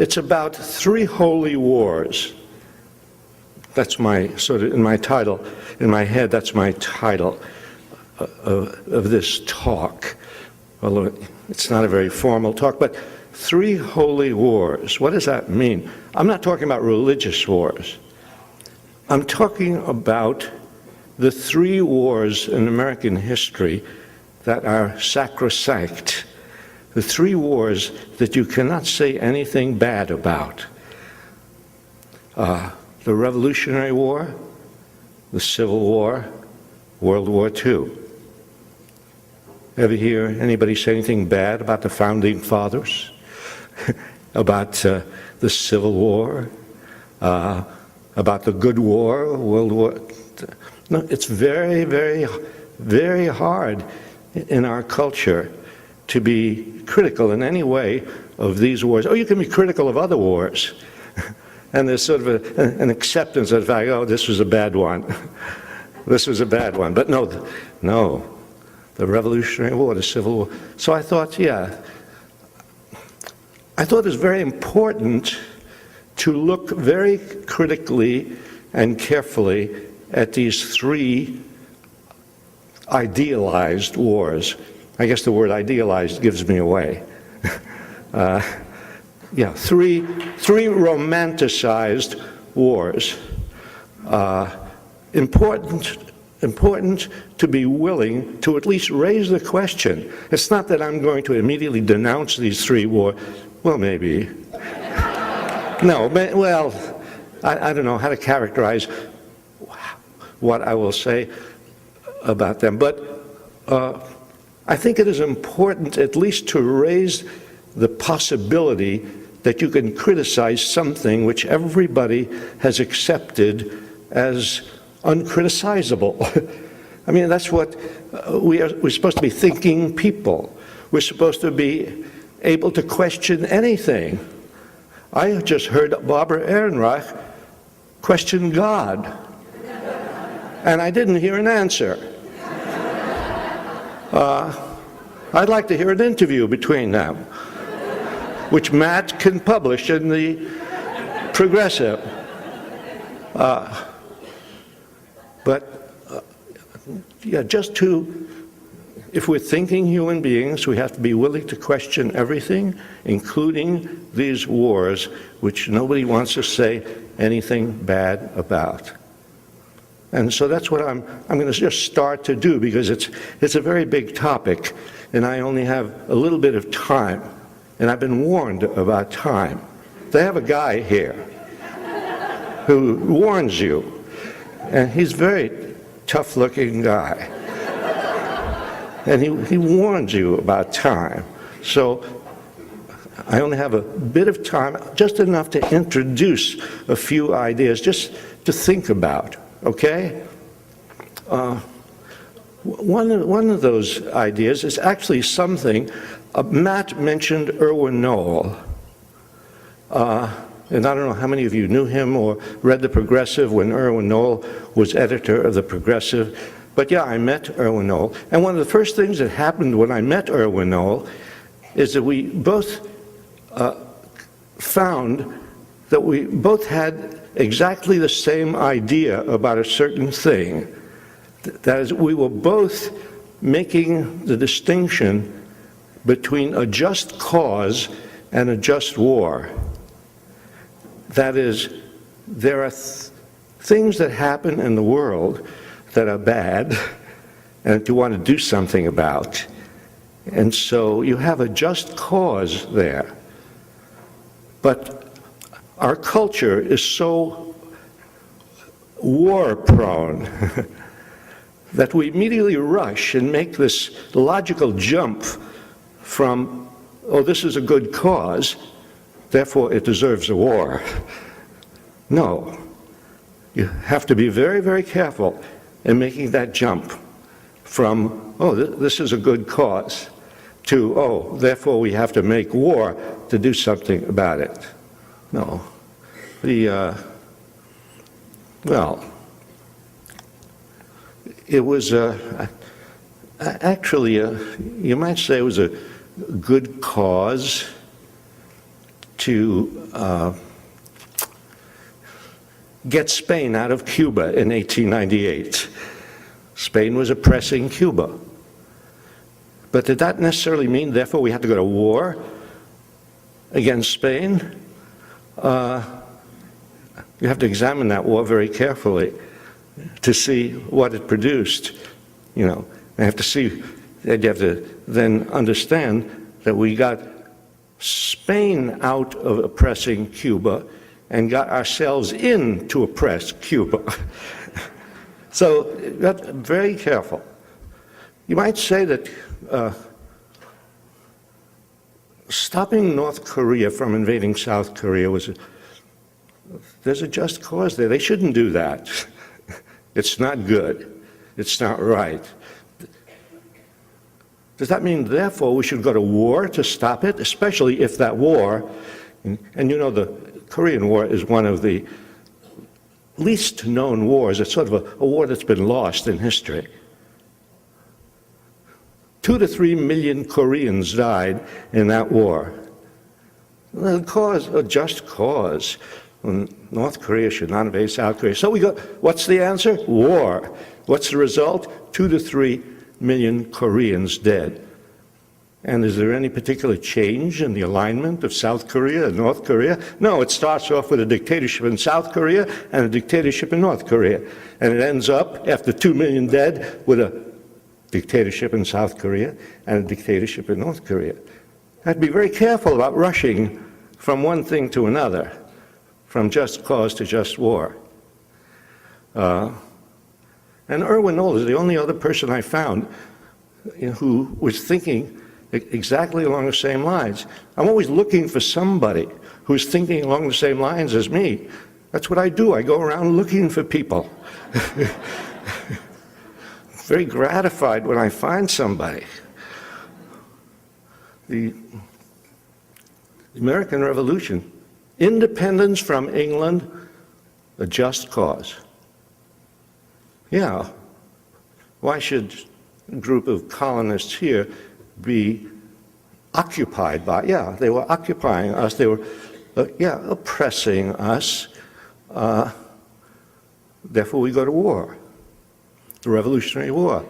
It's about 3 holy wars. That's my, sort of, in my title, in my head, that's my title of this talk. Although it's not a very formal talk, but 3 holy wars. What does that mean? I'm not talking about religious wars. I'm talking about the 3 wars in American history that are sacrosanct. The 3 wars that you cannot say anything bad about. The Revolutionary War, the Civil War, World War II. Ever hear anybody say anything bad about the Founding Fathers? About the Civil War? About the Good War, World War? No, it's very, very, very hard in our culture to be critical in any way of these wars. Oh, you can be critical of other wars. And there's sort of an acceptance of the fact, oh, this was a bad one. This was a bad one. But no, the Revolutionary War, the Civil War. So I thought, yeah, I thought it was very important to look very critically and carefully at these 3 idealized wars. I guess the word idealized gives me away. Yeah, three romanticized wars. Important to be willing to at least raise the question. It's not that I'm going to immediately denounce these 3 wars. Well, maybe. No, well, I don't know how to characterize what I will say about them. But I think it is important at least to raise the possibility that you can criticize something which everybody has accepted as uncriticizable. I mean, that's what we're supposed to be, thinking people. We're supposed to be able to question anything. I just heard Barbara Ehrenreich question God, and I didn't hear an answer. I'd like to hear an interview between them, which Matt can publish in the Progressive. Yeah, just to, if we're thinking human beings, we have to be willing to question everything, including these wars, which nobody wants to say anything bad about. And so that's what I'm going to just start to do, because it's a very big topic, and I only have a little bit of time. And I've been warned about time. They have a guy here who warns you, and he's a very tough-looking guy. And he warns you about time. So I only have a bit of time, just enough to introduce a few ideas, just to think about, okay? One of those ideas is actually something Matt mentioned Erwin Knoll. And I don't know how many of you knew him or read The Progressive when Erwin Knoll was editor of The Progressive. But yeah, I met Erwin Knoll. And one of the first things that happened when I met Erwin Knoll is that we both found that we both had exactly the same idea about a certain thing. That is, we were both making the distinction between a just cause and a just war. That is, there are things that happen in the world that are bad and that you want to do something about. And so you have a just cause there. But our culture is so war-prone that we immediately rush and make this logical jump from, oh, this is a good cause, therefore it deserves a war. No. You have to be very, very careful in making that jump from, oh, this is a good cause, to, oh, therefore we have to make war to do something about it. No. Well, it was actually, you might say it was a good cause to get Spain out of Cuba in 1898. Spain was oppressing Cuba. But did that necessarily mean, therefore, we had to go to war against Spain? You have to examine that war very carefully to see what it produced. You know, you have to see, you have to then understand that we got Spain out of oppressing Cuba and got ourselves in to oppress Cuba. So you got to be very careful. You might say that stopping North Korea from invading South Korea there's a just cause there. They shouldn't do that. It's not good. It's not right. Does that mean, therefore, we should go to war to stop it? Especially if that war, and you know the Korean War is one of the least known wars. It's sort of a war that's been lost in history. 2 to 3 million Koreans died in that war. A cause, a just cause. North Korea should not invade South Korea. So we go, what's the answer? War. What's the result? 2 to 3 million Koreans dead. And is there any particular change in the alignment of South Korea and North Korea? No, it starts off with a dictatorship in South Korea and a dictatorship in North Korea. And it ends up, after 2 million dead, with a dictatorship in South Korea and a dictatorship in North Korea. I have to be very careful about rushing from one thing to another, from just cause to just war. And Erwin Knoll is the only other person I found who was thinking exactly along the same lines. I'm always looking for somebody who's thinking along the same lines as me. That's what I do. I go around looking for people. Very gratified when I find somebody. The American Revolution, independence from England, a just cause. Yeah, why should a group of colonists here be occupied by, yeah, they were occupying us, they were, oppressing us, therefore we go to war, the Revolutionary War.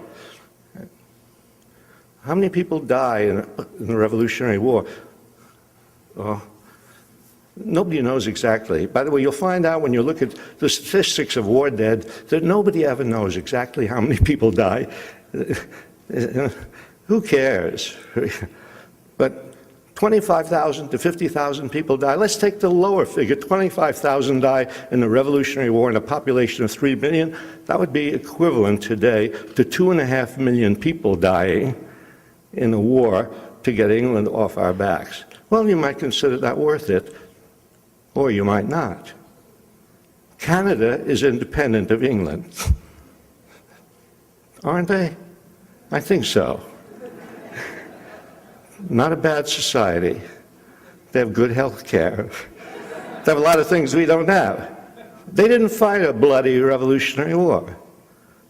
How many people die in the Revolutionary War? Nobody knows exactly. By the way, you'll find out when you look at the statistics of war dead that nobody ever knows exactly how many people die. Who cares? But 25,000 to 50,000 people die. Let's take the lower figure. 25,000 die in the Revolutionary War in a population of 3 million. That would be equivalent today to 2.5 million people dying in a war to get England off our backs. Well, you might consider that worth it, or you might not. Canada is independent of England. Aren't they? I think so. Not a bad society. They have good health care. They have a lot of things we don't have. They didn't fight a bloody Revolutionary War.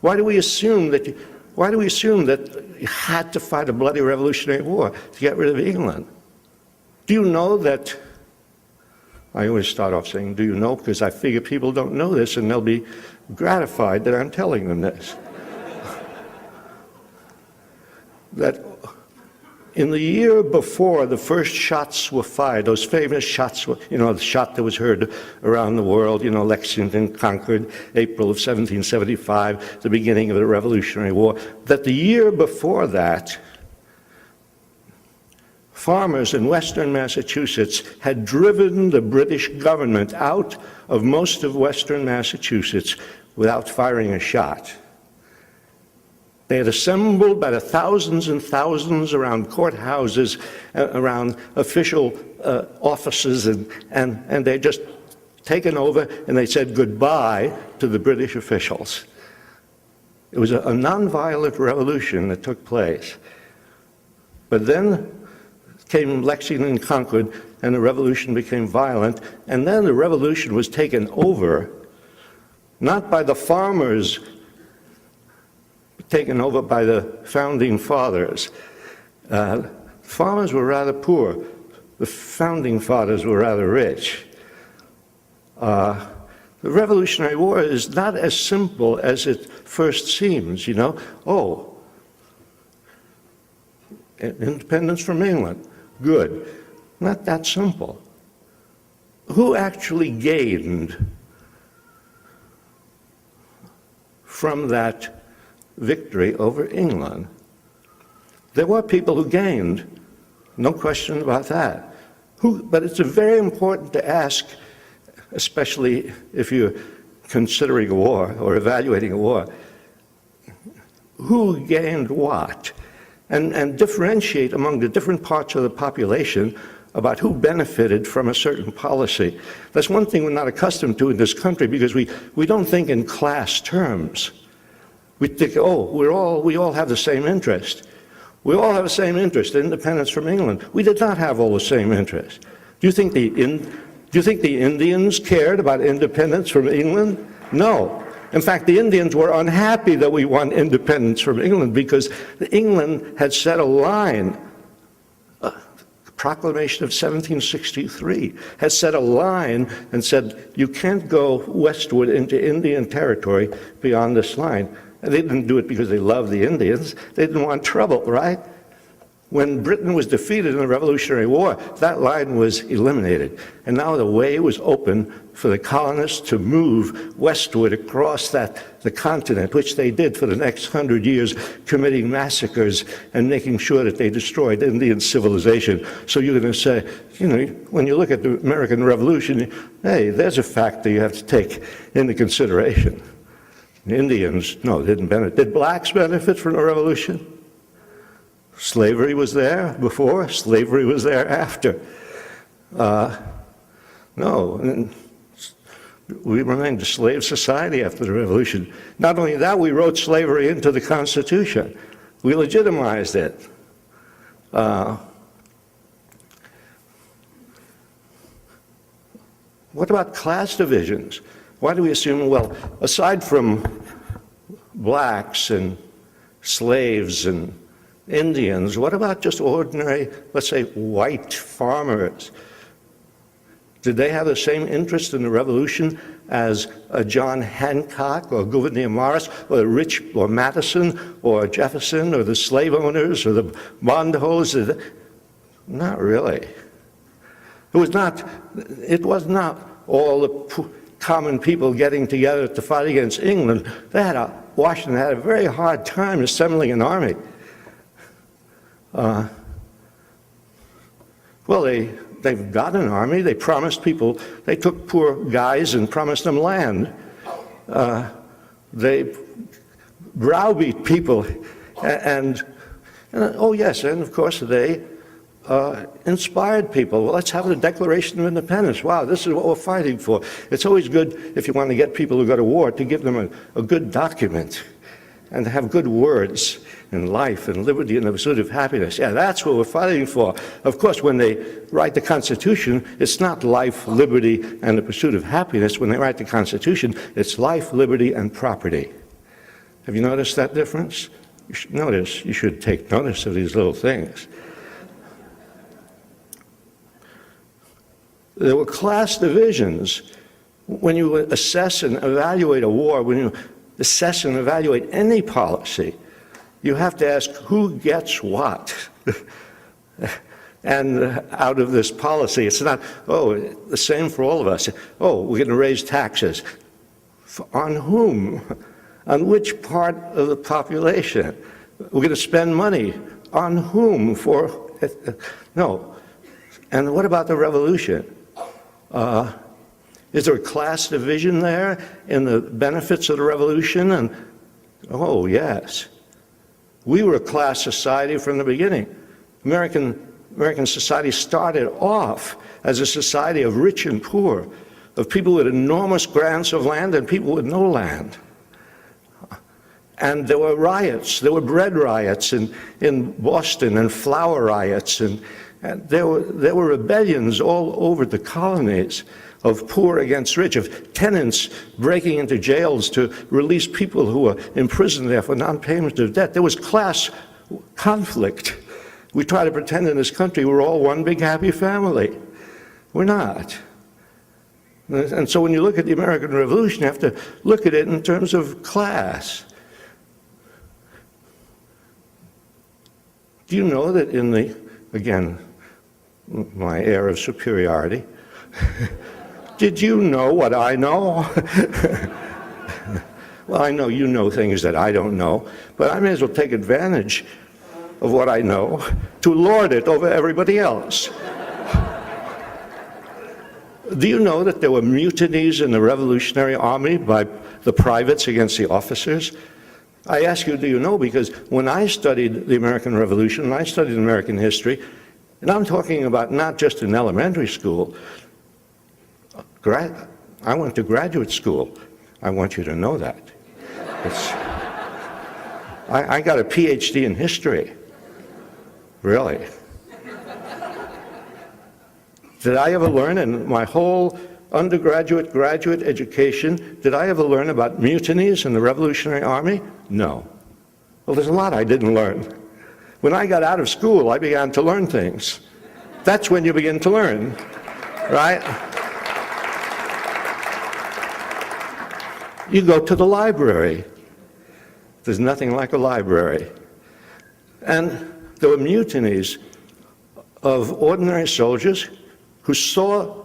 Why do we assume that you had to fight a bloody Revolutionary War to get rid of England? Do you know that, I always start off saying, do you know, because I figure people don't know this and they'll be gratified that I'm telling them this. That in the year before the first shots were fired, those famous shots, the shot that was heard around the world, Lexington, Concord, April of 1775, the beginning of the Revolutionary War, that the year before that, farmers in western Massachusetts had driven the British government out of most of western Massachusetts without firing a shot. They had assembled by the thousands and thousands around courthouses, around official offices, and they'd just taken over and they said goodbye to the British officials. It was a nonviolent revolution that took place. But then came Lexington and Concord, and the revolution became violent, and then the revolution was taken over, not by the farmers, but taken over by the founding fathers. Farmers were rather poor. the Founding Fathers were rather rich. The Revolutionary War is not as simple as it first seems, you know. Oh, independence from England, good. Not that simple. Who actually gained from that victory over England? There were people who gained, no question about that. But it's very important to ask, especially if you're considering a war or evaluating a war, who gained what? And differentiate among the different parts of the population about who benefited from a certain policy. That's one thing we're not accustomed to in this country, because we don't think in class terms. We think, oh, we all have the same interest. We all have the same interest, independence from England. We did not have all the same interests. Do you think the Indians cared about independence from England? No. In fact, the Indians were unhappy that we won independence from England, because England had set a line. The Proclamation of 1763 had set a line and said, you can't go westward into Indian territory beyond this line. And they didn't do it because they loved the Indians. They didn't want trouble, right? When Britain was defeated in the Revolutionary War, that line was eliminated. And now the way was open for the colonists to move westward across the continent, which they did for the next 100 years, committing massacres and making sure that they destroyed Indian civilization. So you're going to say, you know, when you look at the American Revolution, hey, there's a factor you have to take into consideration. The Indians, no, didn't benefit. Did blacks benefit from the Revolution? Slavery was there before, slavery was there after. No, we remained a slave society after the Revolution. Not only that, we wrote slavery into the Constitution. We legitimized it. What about class divisions? Why do we assume, well, aside from blacks and slaves and Indians, what about just ordinary, let's say, white farmers? Did they have the same interest in the Revolution as John Hancock or Gouverneur Morris or Rich or Madison or Jefferson or the slave owners or the bondholders? Not really. It was not all the common people getting together to fight against England. Washington had a very hard time assembling an army. Well, they've got an army. They promised people, they took poor guys and promised them land. They browbeat people, and oh yes, and of course they inspired people. Well, let's have the Declaration of Independence. Wow, this is what we're fighting for. It's always good, if you want to get people who go to war, to give them a good document and to have good words in life and liberty and the pursuit of happiness. Yeah, that's what we're fighting for. Of course, when they write the Constitution, it's not life, liberty, and the pursuit of happiness. When they write the Constitution, it's life, liberty, and property. Have you noticed that difference? You should take notice of these little things. There were class divisions. When you assess and evaluate a war, when you assess and evaluate any policy, you have to ask who gets what. And out of this policy, it's not, oh, the same for all of us. Oh, we're going to raise taxes. On whom? On which part of the population? We're going to spend money. On whom? For? No. And what about the revolution? Is there a class division there in the benefits of the revolution? And oh, yes. We were a class society from the beginning. American society started off as a society of rich and poor, of people with enormous grants of land and people with no land. And there were riots. There were bread riots in Boston and flour riots. And there were rebellions all over the colonies of poor against rich, of tenants breaking into jails to release people who were imprisoned there for non-payment of debt. There was class conflict. We try to pretend in this country we're all one big happy family. We're not. And so when you look at the American Revolution, you have to look at it in terms of class. Do you know that in the, again, my air of superiority, did you know what I know? Well, I know you know things that I don't know, but I may as well take advantage of what I know to lord it over everybody else. Do you know that there were mutinies in the Revolutionary Army by the privates against the officers? I ask you, do you know? Because when I studied the American Revolution, and I studied American history, and I'm talking about not just in elementary school, I went to graduate school. I want you to know that. I got a PhD in history. Really. Did I ever learn in my whole undergraduate, graduate education, did I ever learn about mutinies in the Revolutionary Army? No. Well, there's a lot I didn't learn. When I got out of school, I began to learn things. That's when you begin to learn, right? You go to the library. There's nothing like a library. And there were mutinies of ordinary soldiers who saw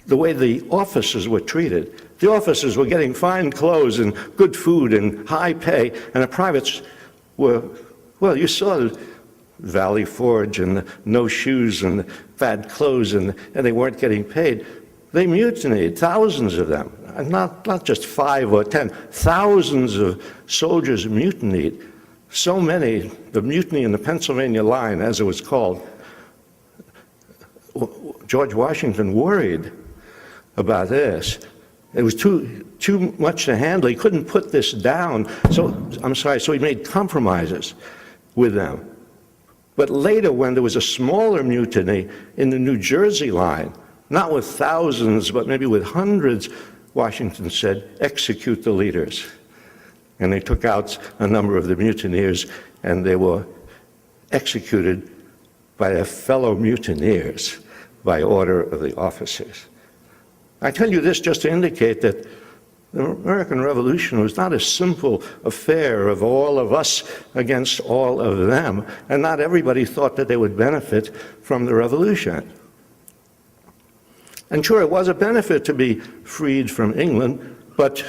the way the officers were treated. The officers were getting fine clothes and good food and high pay, and the privates were, well, you saw the Valley Forge and the no shoes and the bad clothes, and they weren't getting paid. They mutinied, thousands of them, and not just 5 or 10, thousands of soldiers mutinied. So many, the mutiny in the Pennsylvania line, as it was called, George Washington worried about this. It was too much to handle. He couldn't put this down. So he made compromises with them. But later, when there was a smaller mutiny in the New Jersey line, not with thousands, but maybe with hundreds, Washington said, execute the leaders. And they took out a number of the mutineers, and they were executed by their fellow mutineers by order of the officers. I tell you this just to indicate that the American Revolution was not a simple affair of all of us against all of them, and not everybody thought that they would benefit from the revolution. And sure, it was a benefit to be freed from England, but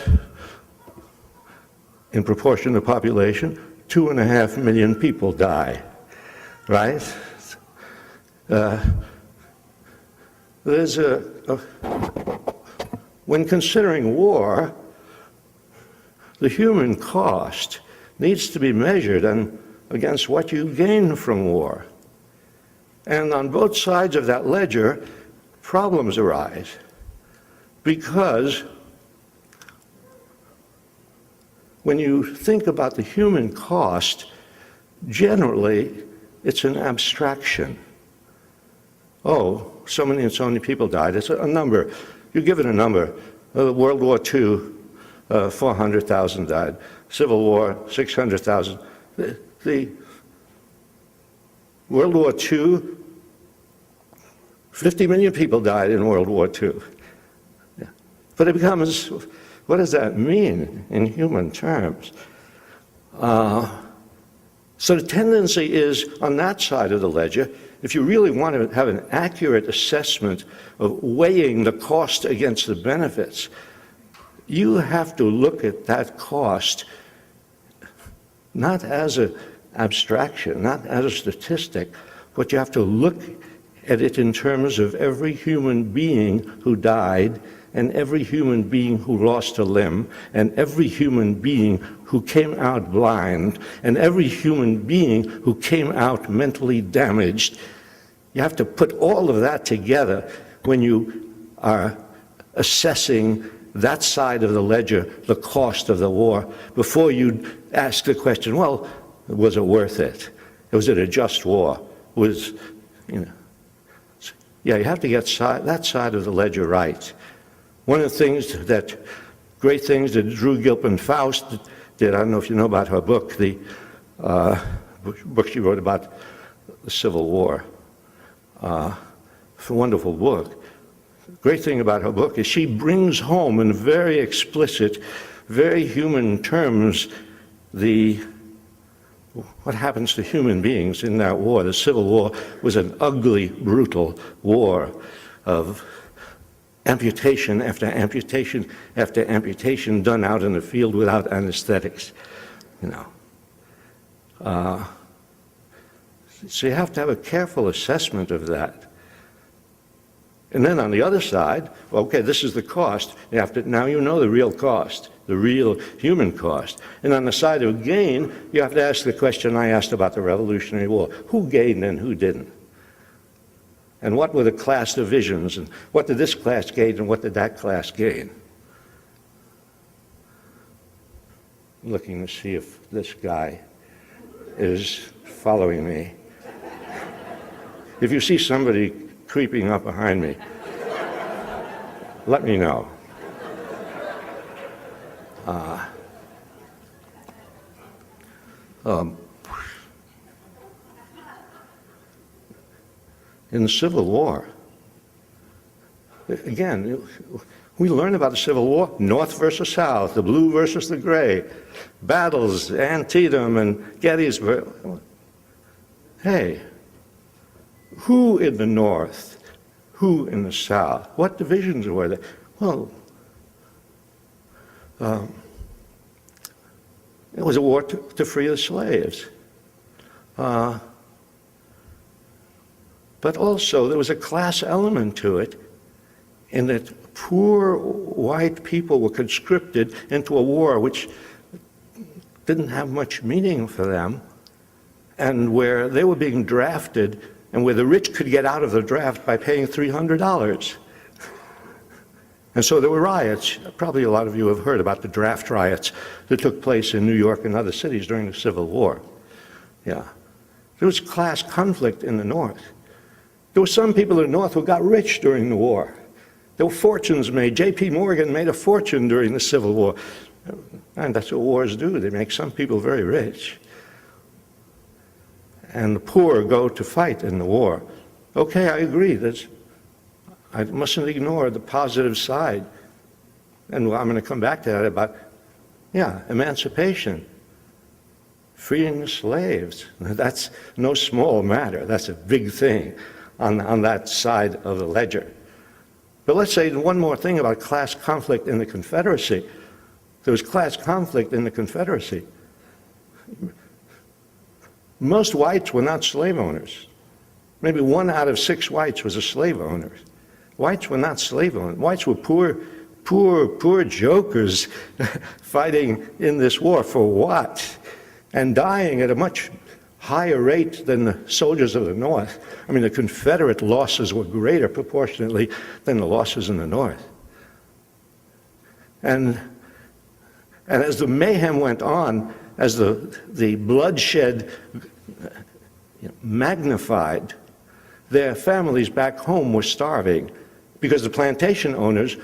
in proportion to population, 2.5 million people die, right? When considering war, the human cost needs to be measured against what you gain from war. And on both sides of that ledger, problems arise because when you think about the human cost, generally it's an abstraction. Oh, so many and so many people died. It's a number. You give it a number. World War II, 400,000 died. Civil War, 600,000. The World War II, 50 million people died in World War II. Yeah. But it becomes, what does that mean in human terms? So the tendency is on that side of the ledger, if you really want to have an accurate assessment of weighing the cost against the benefits, you have to look at that cost not as an abstraction, not as a statistic, but you have to look at it in terms of every human being who died, and every human being who lost a limb, and every human being who came out blind, and every human being who came out mentally damaged. You have to put all of that together when you are assessing that side of the ledger, the cost of the war, before you ask the question, well, was it worth it? Was it a just war? Yeah, you have to get that side of the ledger right. One of the things great things that Drew Gilpin Faust did, I don't know if you know about her book, the book she wrote about the Civil War. It's a wonderful book. The great thing about her book is she brings home in very explicit, very human terms what happens to human beings in that war. The Civil War was an ugly, brutal war of amputation after amputation after amputation done out in the field without anesthetics, you know. So you have to have a careful assessment of that. And then on the other side, okay, this is the cost. Now you know the real cost, the real human cost. And on the side of gain, you have to ask the question I asked about the Revolutionary War. Who gained and who didn't? And what were the class divisions? And what did this class gain and what did that class gain? I'm looking to see if this guy is following me. If you see somebody creeping up behind me, let me know. In the Civil War, again, we learn about the Civil War, North versus South, the blue versus the gray, battles, Antietam and Gettysburg. Hey, who in the North, who in the South, what divisions were there? Well, it was a war to free the slaves. But also there was a class element to it in that poor white people were conscripted into a war which didn't have much meaning for them, and where they were being drafted and where the rich could get out of the draft by paying $300. And so there were riots. Probably a lot of you have heard about the draft riots that took place in New York and other cities during the Civil War. Yeah. There was class conflict in the North. There were some people in the North who got rich during the war. There were fortunes made. J.P. Morgan made a fortune during the Civil War. And that's what wars do. They make some people very rich. And the poor go to fight in the war. Okay, I agree. I mustn't ignore the positive side. And I'm going to come back to that about, emancipation, freeing the slaves. That's no small matter. That's a big thing on that side of the ledger. But let's say one more thing about class conflict in the Confederacy. There was class conflict in the Confederacy. Most whites were not slave owners. Maybe 1 out of 6 whites was a slave owner. Whites were not slave owners. Whites were poor jokers fighting in this war for what? And dying at a much higher rate than the soldiers of the North. I mean, the Confederate losses were greater proportionately than the losses in the North. And as the mayhem went on, as the bloodshed magnified, their families back home were starving because the plantation owners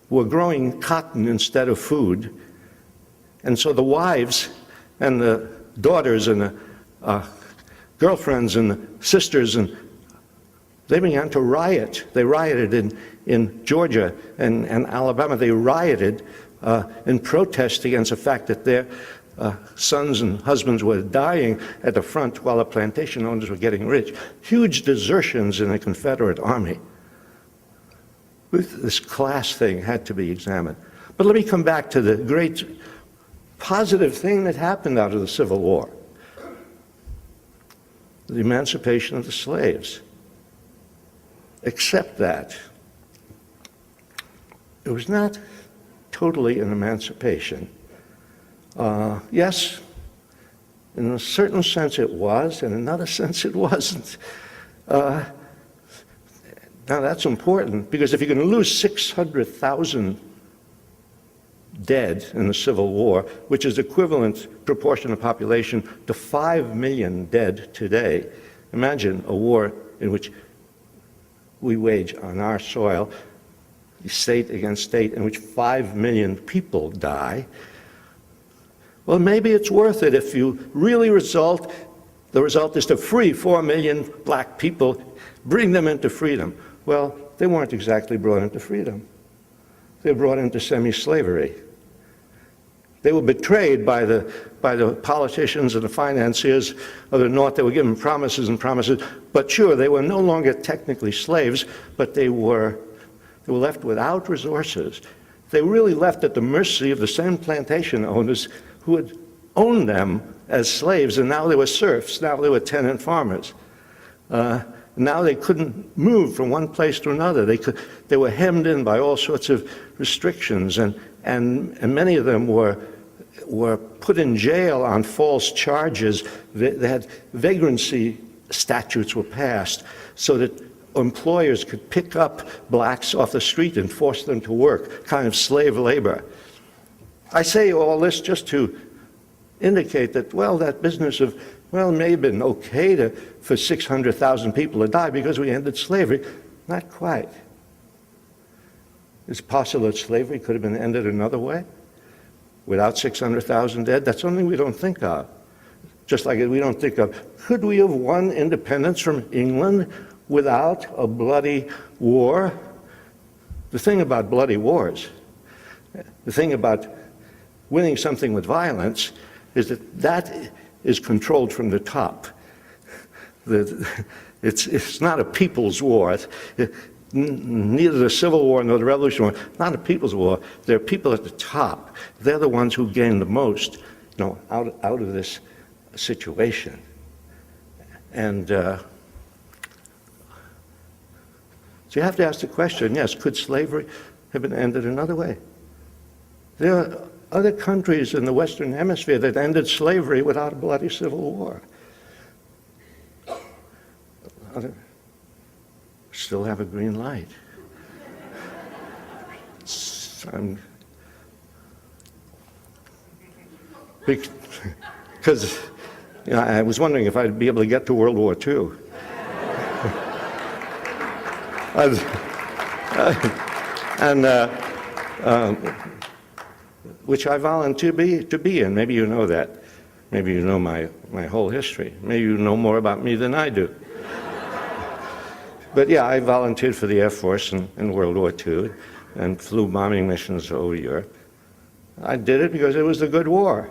were growing cotton instead of food. And so the wives and the daughters and the girlfriends and the sisters, and they began to riot. They rioted in Georgia and Alabama. They rioted in protest against the fact that their sons and husbands were dying at the front while the plantation owners were getting rich. Huge desertions in the Confederate Army. This class thing had to be examined. But let me come back to the great positive thing that happened out of the Civil War. The emancipation of the slaves. Except that it was not totally an emancipation. Yes, in a certain sense it was, in another sense it wasn't. Now that's important, because if you're going to lose 600,000 dead in the Civil War, which is equivalent proportion of population to 5 million dead today, imagine a war in which we wage on our soil, state against state, in which 5 million people die. Well, maybe it's worth it if you really result The result is to free 4 million black people, bring them into freedom. Well, they weren't exactly brought into freedom. They were brought into semi-slavery. They were betrayed by the politicians and the financiers of the North. They were given promises and promises. But sure, they were no longer technically slaves, but they were left without resources. They were really left at the mercy of the same plantation owners who had owned them as slaves, and now they were serfs. Now they were tenant farmers. Now they couldn't move from one place to another. They were hemmed in by all sorts of restrictions, and many of them were put in jail on false charges. They had vagrancy statutes were passed so that employers could pick up blacks off the street and force them to work, kind of slave labor. I say all this just to indicate that, well, that business of, well, it may have been okay for 600,000 people to die because we ended slavery. Not quite. It's possible that slavery could have been ended another way without 600,000 dead. That's something we don't think of. Just like we don't think of, could we have won independence from England without a bloody war? The thing about bloody wars, the thing about winning something with violence, is that is controlled from the top. It's not a people's war. Neither the Civil War nor the Revolution War, not a people's war. There are people at the top. They're the ones who gain the most, out of this situation. And so you have to ask the question, yes, could slavery have been ended another way? There are other countries in the Western Hemisphere that ended slavery without a bloody civil war. Still have a green light. Because I was wondering if I'd be able to get to World War II. Which I volunteer to be in. Maybe you know that. Maybe you know my whole history. Maybe you know more about me than I do. But yeah, I volunteered for the Air Force in World War II and flew bombing missions over Europe. I did it because it was a good war.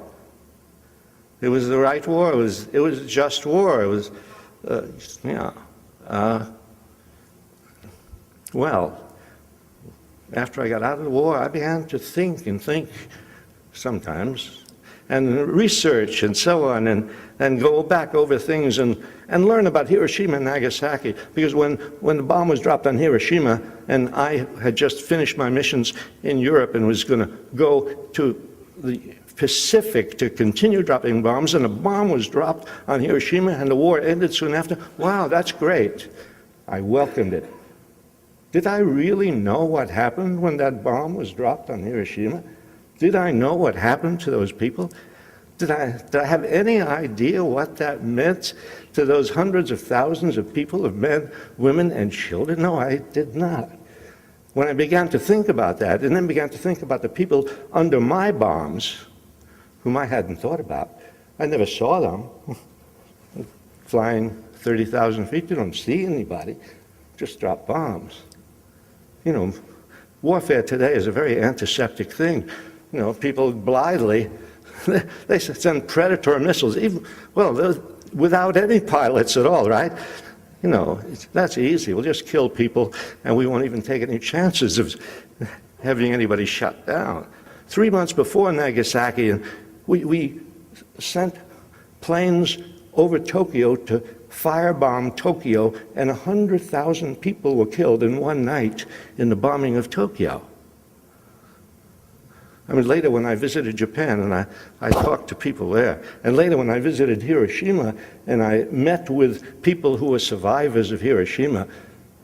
It was the right war. It was a just war. It was, well, after I got out of the war, I began to think sometimes, and research and so on, and go back over things and learn about Hiroshima and Nagasaki. Because when the bomb was dropped on Hiroshima, and I had just finished my missions in Europe and was going to go to the Pacific to continue dropping bombs, and a bomb was dropped on Hiroshima and the war ended soon after, wow, that's great. I welcomed it. Did I really know what happened when that bomb was dropped on Hiroshima? Did I know what happened to those people? Did I have any idea what that meant to those hundreds of thousands of people, of men, women, and children? No, I did not. When I began to think about that, and then began to think about the people under my bombs, whom I hadn't thought about, I never saw them. Flying 30,000 feet, you don't see anybody, just drop bombs. Warfare today is a very antiseptic thing. People blithely, they send Predator missiles, without any pilots at all, right? That's easy. We'll just kill people, and we won't even take any chances of having anybody shut down. 3 months before Nagasaki, and we sent planes over Tokyo to firebomb Tokyo, and 100,000 people were killed in one night in the bombing of Tokyo. Later when I visited Japan and I talked to people there, and later when I visited Hiroshima and I met with people who were survivors of Hiroshima,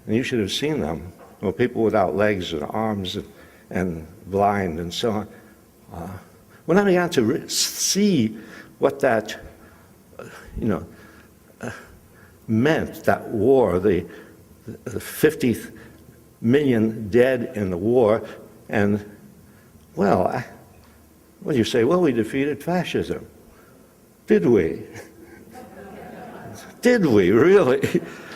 and you should have seen them, people without legs and arms and blind and so on. When I began to see what that, meant, that war, the 50 million dead in the war, and you say, we defeated fascism. Did we? did we, really?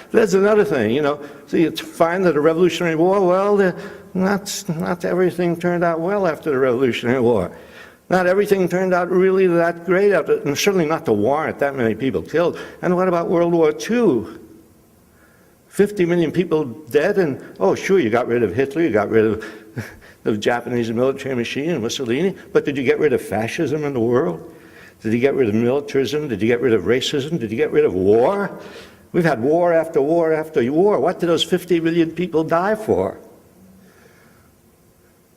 That's another thing, you know. So you find that the Revolutionary War, well, not everything turned out well after the Revolutionary War. Not everything turned out really that great after, and certainly not to warrant that many people killed. And what about World War II? 50 million people dead, and oh, sure, you got rid of Hitler, you got rid of the Japanese military machine and Mussolini, but did you get rid of fascism in the world? Did you get rid of militarism? Did you get rid of racism? Did you get rid of war? We've had war after war after war. What did those 50 million people die for?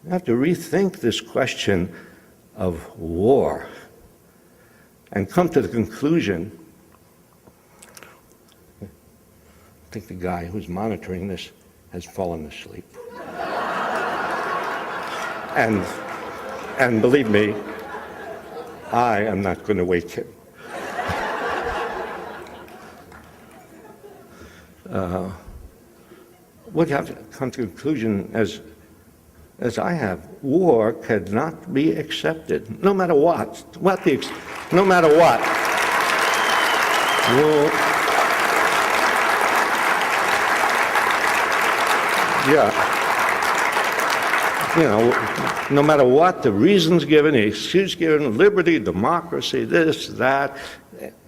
We have to rethink this question of war and come to the conclusion. I think the guy who's monitoring this has fallen asleep. And believe me, I am not going to wake him. What you have to come to the conclusion, as I have, war cannot be accepted, no matter what. No matter what. War, yeah. You know, no matter what the reasons given, the excuse given, liberty, democracy, this, that,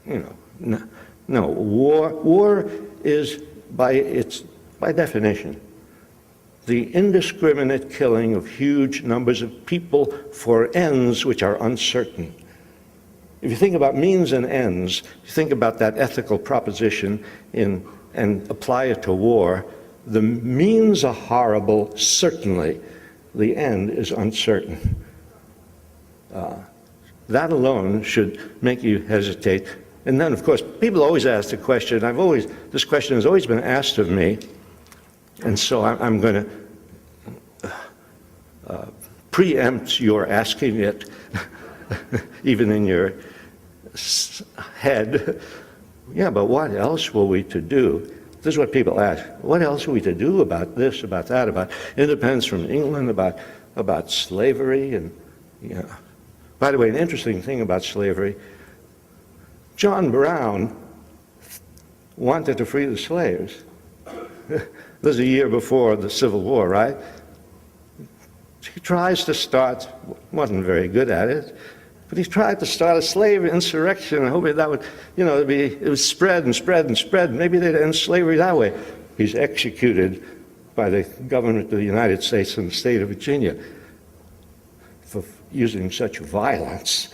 you know, no, war is by definition the indiscriminate killing of huge numbers of people for ends which are uncertain. If you think about means and ends, you think about that ethical proposition and apply it to war, the means are horrible, certainly. The end is uncertain. That alone should make you hesitate. And then, of course, people always ask the question, this question has always been asked of me, and so I'm going to preempt your asking it, even in your head. Yeah, but what else were we to do? This is what people ask. What else are we to do about this, about that, about independence from England, about slavery? And, you know. By the way, an interesting thing about slavery, John Brown wanted to free the slaves. This was a year before the Civil War, right? He tries to start, wasn't very good at it, but he tried to start a slave insurrection, hoping that would, you know, it would spread and spread and spread. Maybe they'd end slavery that way. He's executed by the government of the United States and the state of Virginia for using such violence.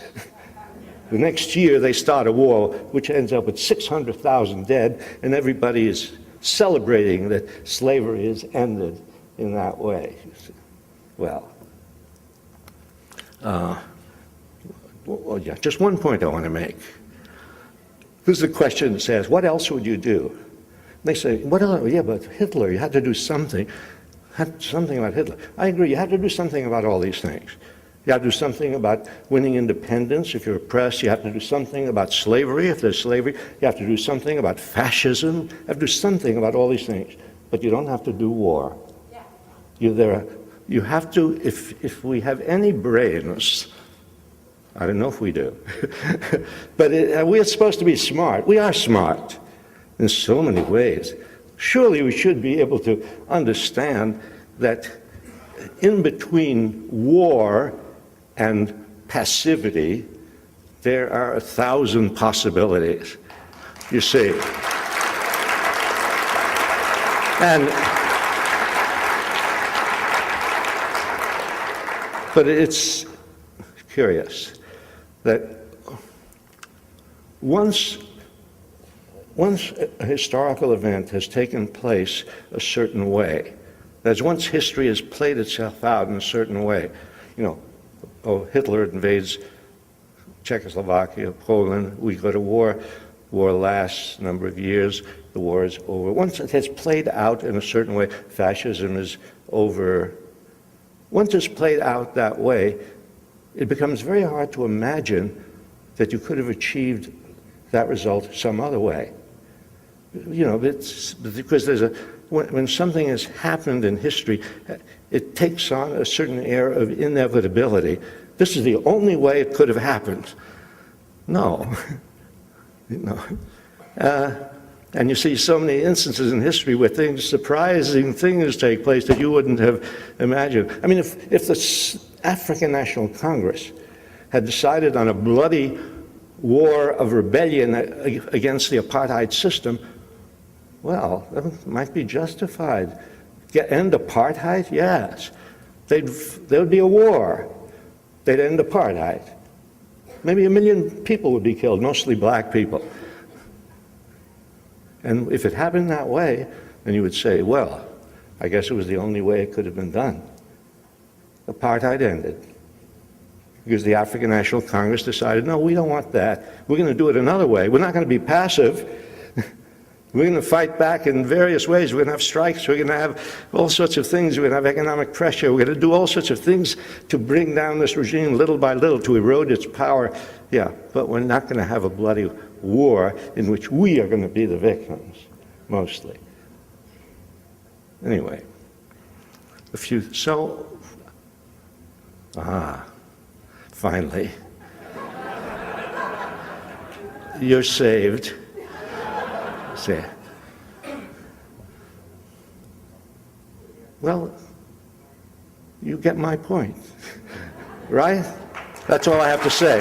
The next year they start a war which ends up with 600,000 dead, and everybody is celebrating that slavery has ended in that way. Well, yeah, just one point I want to make. This is a question that says, what else would you do? They say, what else? Yeah, but Hitler, you had to do something. Something about Hitler. I agree, you have to do something about all these things. You have to do something about winning independence if you're oppressed. You have to do something about slavery if there's slavery. You have to do something about fascism. You have to do something about all these things. But you don't have to do war. Yeah. You have to, if we have any brains, I don't know if we do, but we're supposed to be smart. We are smart in so many ways. Surely we should be able to understand that in between war and passivity, there are 1,000 possibilities, you see. But it's curious that once a historical event has taken place a certain way, that is, once history has played itself out in a certain way, you know, Hitler invades Czechoslovakia, Poland, we go to war lasts a number of years, the war is over. Once it has played out in a certain way, fascism is over. Once it's played out that way, it becomes very hard to imagine that you could have achieved that result some other way. You know, it's because when something has happened in history, it takes on a certain air of inevitability. This is the only way it could have happened. No. No. And you see so many instances in history where surprising things take place that you wouldn't have imagined. I mean, if the African National Congress had decided on a bloody war of rebellion against the apartheid system, well, that might be justified. End apartheid? Yes. There would be a war. They'd end apartheid. Maybe 1 million people would be killed, mostly black people. And if it happened that way, then you would say, well, I guess it was the only way it could have been done. Apartheid ended. Because the African National Congress decided, no, we don't want that. We're going to do it another way. We're not going to be passive. We're going to fight back in various ways. We're going to have strikes. We're going to have all sorts of things. We're going to have economic pressure. We're going to do all sorts of things to bring down this regime little by little, to erode its power. Yeah, but we're not going to have a bloody war in which we are going to be the victims, mostly. Anyway, finally, you're saved. Say, well, you get my point, right? That's all I have to say.